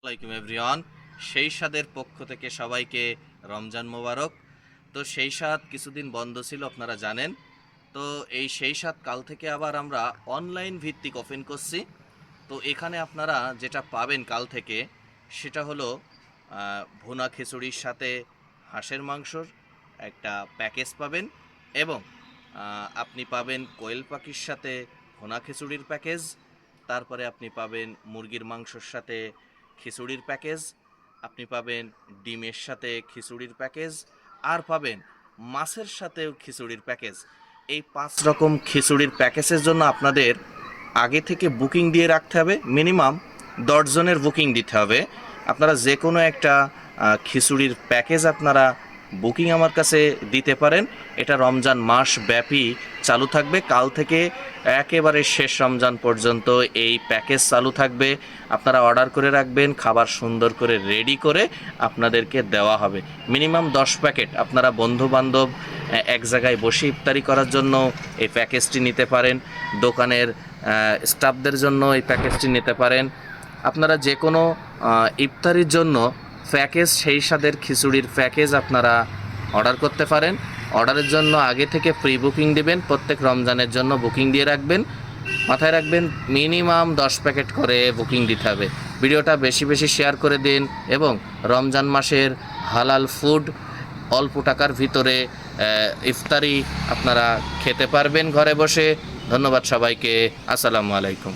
আসসালামাইকুম এভরিওয়ান। সেই সাদের পক্ষ থেকে সবাইকে রমজান মোবারক। তো সেই সাদ কিছুদিন বন্ধ ছিল আপনারা জানেন। তো এই সেই সাদ কাল থেকে আবার আমরা অনলাইন ভিত্তিক ওপেন করছি। তো এখানে আপনারা যেটা পাবেন কাল থেকে সেটা হলো ভুনা খিচুড়ির সাথে হাঁসের মাংসর একটা প্যাকেজ পাবেন, এবং আপনি পাবেন কোয়েল পাখির সাথে ভুনা খিচুড়ির প্যাকেজ। তারপরে আপনি পাবেন মুরগির মাংসর সাথে খিচুড়ির প্যাকেজ, আপনি পাবেন ডিমের সাথে খিচুড়ির প্যাকেজ, আর পাবেন মাছের সাথেও খিচুড়ির প্যাকেজ। এই 5 রকম খিচুড়ির প্যাকেজের জন্য আপনাদের আগে থেকে বুকিং দিয়ে রাখতে হবে। মিনিমাম 10 জনের বুকিং দিতে হবে। আপনারা যে কোনো একটা খিচুড়ির প্যাকেজ আপনারা বুকিং আমার কাছে দিতে পারেন। এটা রমজান মাস ব্যাপী চালু থাকবে। কাল থেকে একেবারে শেষ রমজান পর্যন্ত এই প্যাকেজ চালু থাকবে। আপনারা অর্ডার করে রাখবেন, খাবার সুন্দর করে রেডি করে আপনাদেরকে দেওয়া হবে। মিনিমাম 10 প্যাকেট আপনারা বন্ধুবান্ধব এক জায়গায় বসে ইফতারি করার জন্য এই প্যাকেজটি নিতে পারেন। দোকানের স্টাফদের জন্য এই প্যাকেজটি নিতে পারেন। আপনারা যে কোনো ইফতারির জন্য প্যাকেজ, সেই স্বাদের খিচুড়ির প্যাকেজ আপনারা অর্ডার করতে পারেন। অর্ডারের জন্য আগে থেকে প্রি বুকিং দিবেন, প্রত্যেক রমজানের জন্য বুকিং দিয়ে রাখবেন। মাথায় রাখবেন মিনিমাম 10 প্যাকেট করে বুকিং দিতে হবে। ভিডিওটা বেশি বেশি শেয়ার করে দিন, এবং রমজান মাসের হালাল ফুড অল্প টাকার ভিতরে ইফতারি আপনারা খেতে পারবেন ঘরে বসে। ধন্যবাদ সবাইকে। আসসালামু আলাইকুম।